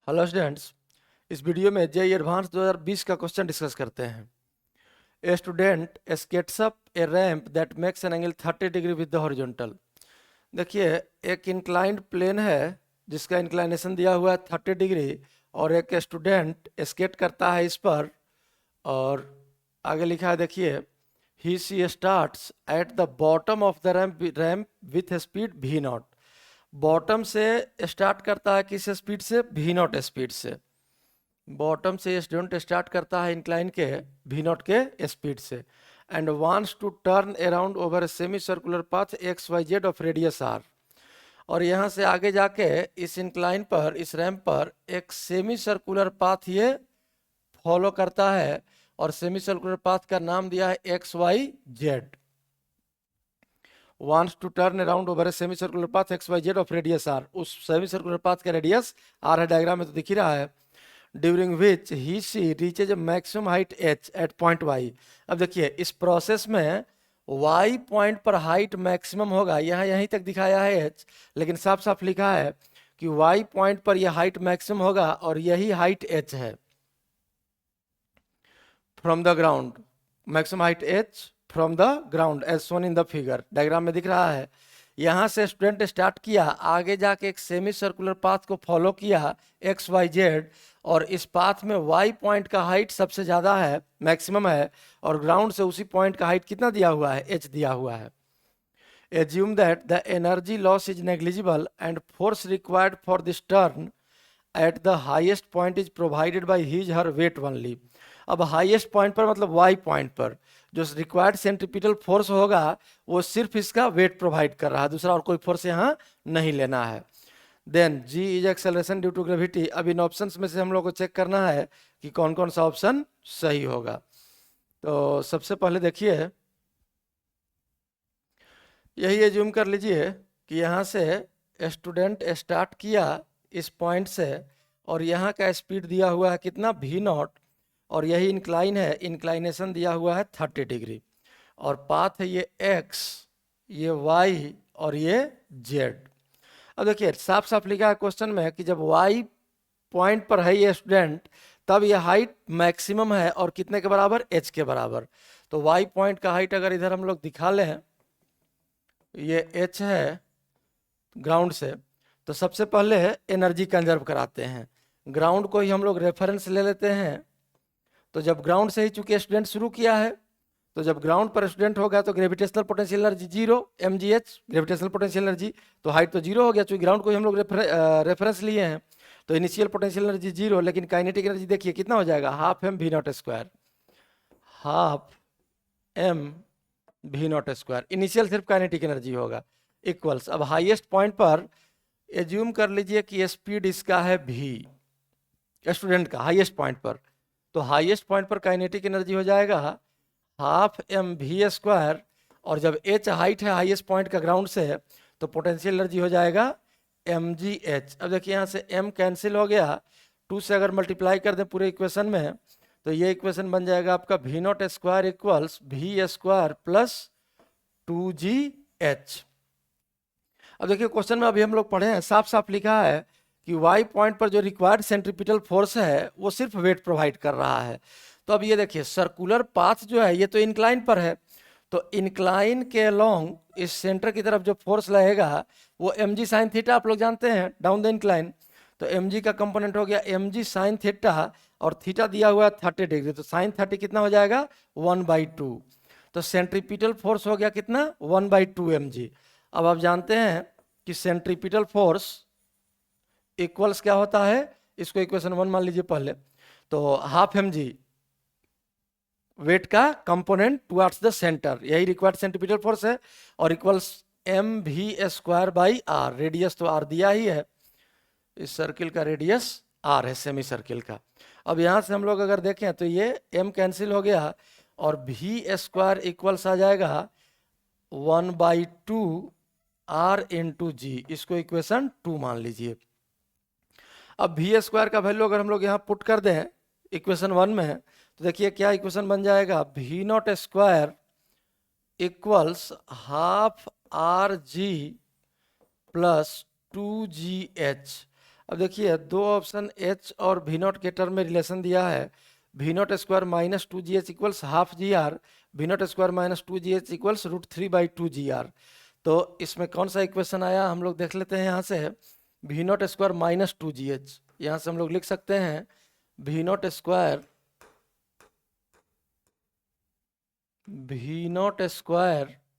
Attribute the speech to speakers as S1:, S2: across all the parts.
S1: Hello students, इस video में JEE advance 2020 का क्वेश्चन डिस्कस करते हैं। A student skates up A ramp that makes an angle 30 degree with the horizontal. देखिए, एक इंक्लाइंड प्लेन है जिसका इंक्लाइनेशन दिया हुआ है 30 डिग्री, और एक स्टूडेंट स्केट करता है इस पर। और आगे लिखा है, देखिए, he she starts at the bottom of the ramp with speed v naught. Bottom से स्टार्ट करता है किस स्पीड से? भी नॉट स्पीड से। बॉटम से स्टूडेंट स्टार्ट करता है इंक्लाइन के भी नॉट के स्पीड से, and wants to turn around over semicircular path x Y z of radius r. और यहाँ से आगे जाके इस इंक्लाइन पर, इस रैंप पर एक सेमी सर्कुलर पाथ ये फॉलो करता है, और सेमी सर्कुलर पाथ का नाम दिया है X Y Z. wants to turn around over a semicircular path x y z of radius r। उस semicircular path का रेडियस r है, डायग्राम में तो दिख ही रहा है। During which he she reaches maximum height h at point y। अब देखिए, इस प्रोसेस में y पॉइंट पर हाइट मैक्सिमम होगा। यहाँ यहीं तक दिखाया है h, लेकिन साफ साफ लिखा है कि y पॉइंट पर यह हाइट मैक्सिमम होगा, और यही हाइट h है from the ground. Maximum height h from the ground as shown in the figure, diagram में दिख रहा है। यहाँ से स्टूडेंट स्टार्ट किया, आगे जाके एक सेमी सर्कुलर पाथ को फॉलो किया एक्स वाई जेड, और इस पाथ में y पॉइंट का हाइट सबसे ज़्यादा है, मैक्सिमम है, और ग्राउंड से उसी पॉइंट का हाइट कितना दिया हुआ है? h दिया हुआ है। Assume that the energy loss is negligible and force required for this turn at the highest point is provided by his her weight only. अब हाईएस्ट पॉइंट पर मतलब y पॉइंट पर जो रिक्वायर्ड सेंट्रीपिटल फोर्स होगा वो सिर्फ इसका wait provide कर रहा है, दूसरा और कोई फोर्स यहाँ नहीं लेना है। Then g is acceleration due to gravity. अब इन ऑप्शंस में से हम लोग को चेक करना है कि कौन कौन सा ऑप्शन सही होगा। तो सबसे पहले देखिए, यही एज्यूम कर लीजिए कि यहाँ से स्टूडेंट स्टार्ट किया इस पॉइंट से, और यहाँ का स्पीड दिया हुआ है कितना? भी नॉट, और यही इंक्लाइन है, इंक्लाइनेशन दिया हुआ है 30 डिग्री, और पाथ है ये x, ये y, और ये z। अब देखिए, साफ साफ लिखा है क्वेश्चन में कि जब y पॉइंट पर है ये स्टूडेंट, तब ये हाइट मैक्सिमम है, और कितने के बराबर? h के बराबर। तो y पॉइंट का हाइट अगर इधर हम लोग दिखा लें, ये h है ग्राउंड से, तो सबसे पहले एनर्जी कंजर्व कराते हैं। ग्राउंड को ही हम लोग रेफरेंस ले लेते हैं। तो जब ग्राउंड से ही चूंकि स्टूडेंट शुरू किया है, तो जब ग्राउंड पर स्टूडेंट होगा तो gravitational potential energy 0 mgh, gravitational potential energy, तो हाइट तो 0 हो गया, चूंकि ग्राउंड को ही हम लोग रेफरेंस लिए हैं। तो इनिशियल पोटेंशियल एनर्जी 0, लेकिन काइनेटिक एनर्जी देखिए कितना हो जाएगा? Half m v naught square, half m v naught square. Initial सिर्फ काइनेटिक एनर्जी होगा, इक्वल्स। अब हाईएस्ट पॉइंट पर एज्यूम कर लीजिए कि स्पीड इसका है v, स्टूडेंट का हाईएस्ट पॉइंट पर। तो हाईएस्ट पॉइंट पर काइनेटिक एनर्जी हो जाएगा हाफ m v स्क्वायर, और जब h हाइट है हाईएस्ट पॉइंट का ग्राउंड से, तो पोटेंशियल एनर्जी हो जाएगा mgh। अब देखिए, यहाँ से m कैंसिल हो गया, 2 से अगर मल्टीप्लाई कर दें पूरे इक्वेशन में, तो ये इक्वेशन बन जाएगा आपका v naught square equals v square plus 2gh। अब देखिए, क्वेश्चन में अभी हम लोग पढ़े हैं, साफ साफ लिखा है कि y पॉइंट पर जो रिक्वायर्ड सेंट्रीपिटल फोर्स है वो सिर्फ वेट प्रोवाइड कर रहा है। तो अब ये देखिए, सर्कुलर पाथ जो है ये तो इंक्लाइन पर है, तो इंक्लाइन के अलोंग इस सेंटर की तरफ जो फोर्स लगेगा वो mg साइन थीटा, आप लोग जानते हैं, डाउन द इंक्लाइन। तो mg का कंपोनेंट हो गया mg साइन थीटा, और थीटा दिया हुआ है 30 डिग्री, तो साइन 30 कितना हो जाएगा? 1/2। तो सेंट्रीपिटल फोर्स हो गया कितना? 1/2 mg। अब आप जानते हैं कि सेंट्रीपिटल फोर्स इक्वल्स क्या होता है? इसको इक्वेशन 1 मान लीजिए पहले। तो हाफ mg वेट का कंपोनेंट टुवर्ड्स द सेंटर, यही रिक्वायर्ड सेंट्रीपिटल फोर्स है, और equals mv square by r। Radius तो r दिया ही है, इस सर्किल का रेडियस r है, सेमी सर्किल का। अब यहाँ से हम लोग अगर देखें तो ये m कैंसिल हो गया, और v स्क्वायर इक्वल्स आ जाएगा 1/2 r इंटू जी, इसको इक्वेशन 2 मान लीजिए। अब v स्क्वायर का वैल्यू अगर हम लोग यहाँ पुट कर दें इक्वेशन 1 में, तो देखिए क्या इक्वेशन बन जाएगा? v naught square equals half r g plus 2gh। अब देखिए दो ऑप्शन एच और वी नॉट के टर्म में रिलेशन दिया है, V naught square minus two जी H equals half G R, V naught square minus two जी एच इक्वल्स √3/2 जी आर। तो इसमें कौन सा इक्वेशन आया हम लोग देख लेते हैं यहाँ से। V naught square minus two जी एच, यहाँ से हम लोग लिख सकते हैं वी नॉट स्क्वायर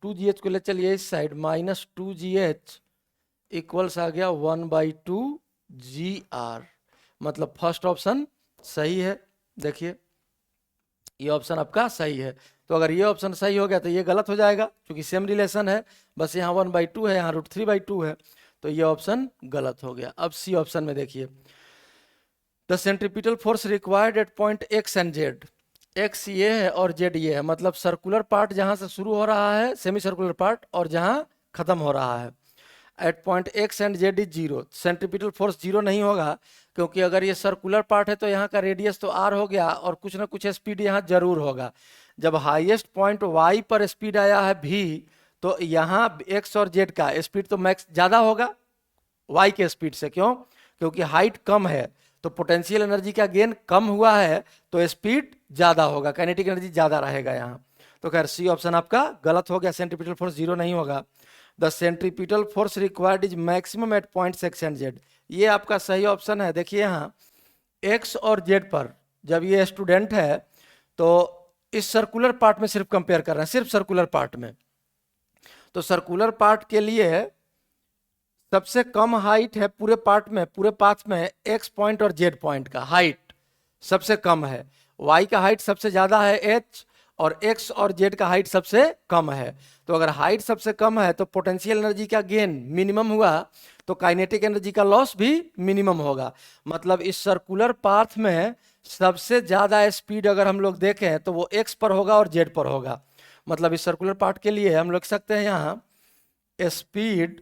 S1: टू जी एच को ले चलिए इस साइड, माइनस टू जी एच इक्वल्स आ गया 1/2 जी आर। मतलब फर्स्ट ऑप्शन सही है। देखिए ये ऑप्शन आपका सही है। तो अगर ये ऑप्शन सही हो गया तो ये गलत हो जाएगा क्योंकि सेम रिलेशन है, बस यहाँ 1/2 है, यहाँ √3/2 है, तो ये ऑप्शन गलत हो गया। अब सी ऑप्शन में देखिए, the centripetal force required at point X and Z, x ये है और जेड ये है, मतलब सर्कुलर पार्ट जहां से शुरू हो रहा है सेमी सर्कुलर पार्ट और जहां खत्म हो रहा है, at point X and Z is zero. Centripetal force zero नहीं होगा क्योंकि अगर ये सर्कुलर पार्ट है तो यहाँ का रेडियस तो आर हो गया और कुछ ना कुछ स्पीड यहाँ जरूर होगा। जब हाईएस्ट पॉइंट वाई पर स्पीड आया है भी, तो यहाँ एक्स और जेड का स्पीड तो मैक्स ज़्यादा होगा वाई के स्पीड से। क्यों? क्योंकि हाइट कम है तो पोटेंशियल एनर्जी का गेन कम हुआ है तो स्पीड ज़्यादा होगा, काइनेटिक एनर्जी ज़्यादा रहेगा यहाँ। तो खैर सी ऑप्शन आपका गलत हो गया, सेंट्रीपिटल फोर्स जीरो नहीं होगा। The centripetal force required is maximum at point X and Z, ये आपका सही ऑप्शन है। देखिए यहाँ एक्स और जेड पर जब ये स्टूडेंट है तो इस सर्कुलर पार्ट में सिर्फ कंपेयर कर रहे हैं, सिर्फ सर्कुलर पार्ट में। तो सर्कुलर पार्ट के लिए सबसे कम हाइट है पूरे पार्ट में, पूरे पाथ में एक्स पॉइंट और जेड पॉइंट का हाइट सबसे कम है, वाई का हाइट सबसे ज्यादा है एच, और एक्स और जेड का हाइट सबसे कम है। तो अगर हाइट सबसे कम है तो पोटेंशियल एनर्जी का गेन मिनिमम हुआ तो काइनेटिक एनर्जी का लॉस भी मिनिमम होगा। मतलब इस सर्कुलर पाथ में सबसे ज्यादा स्पीड अगर हम लोग देखें तो वो एक्स पर होगा और जेड पर होगा। मतलब इस सर्कुलर पार्ट के लिए हम लिख सकते हैं यहाँ speed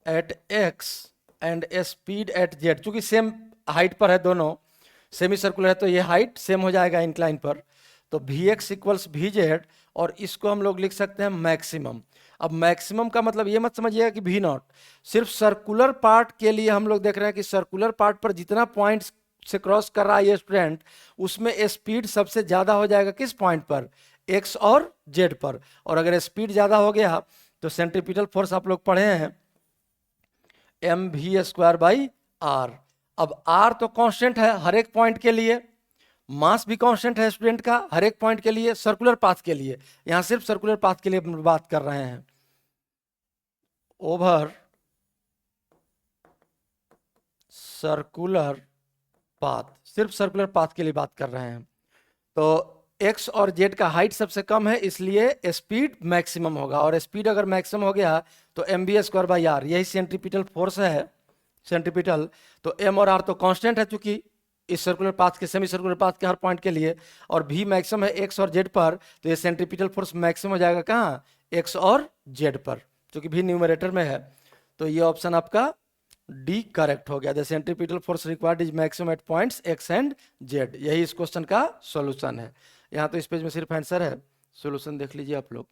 S1: at x and speed at Z, चूंकि सेम हाइट पर है दोनों, सेमी सर्कुलर है तो ये हाइट सेम हो जाएगा इंक्लाइन पर, तो V X equals V Z, और इसको हम लोग लिख सकते हैं मैक्सिमम। अब मैक्सिमम का मतलब ये मत समझिएगा कि वी नॉट, सिर्फ सर्कुलर पार्ट के लिए हम लोग देख रहे हैं कि सर्कुलर पार्ट पर जितना पॉइंट से क्रॉस कर रहा है ये स्टूडेंट, उसमें स्पीड सबसे ज्यादा हो जाएगा किस पॉइंट पर, एक्स और जेड पर। और अगर स्पीड ज्यादा हो गया तो सेंट्रीपिटल फोर्स आप लोग पढ़े हैं mv²/r। अब r तो कांस्टेंट है हर एक पॉइंट के लिए, मास भी कांस्टेंट है स्टूडेंट का हर एक पॉइंट के लिए, सर्कुलर पाथ के लिए, यहां सिर्फ सर्कुलर पाथ के लिए बात कर रहे हैं, ओवर सर्कुलर पाथ, सिर्फ सर्कुलर पाथ के लिए बात कर रहे हैं। तो एक्स और जेड का हाइट सबसे कम है इसलिए स्पीड मैक्सिमम होगा, और स्पीड अगर मैक्सिमम हो गया तो mv²/r, यही सेंट्रीपिटल फोर्स है सेंट्रीपिटल। तो m और r तो कांस्टेंट है चूंकि इस सर्कुलर पाथ के, सेमी सर्कुलर पाथ के हर पॉइंट के लिए, और v मैक्सिमम है एक्स और जेड पर, तो ये सेंट्रीपिटल फोर्स मैक्सिमम हो जाएगा कहाँ, एक्स और जेड पर, क्योंकि v न्यूमरेटर में है। तो ये ऑप्शन आपका डी करेक्ट हो गया, the centripetal force required is maximum at points X and Z, यही इस क्वेश्चन का सॉल्यूशन है। यहाँ तो इस पेज में सिर्फ आंसर है, सॉल्यूशन देख लीजिए आप लोग।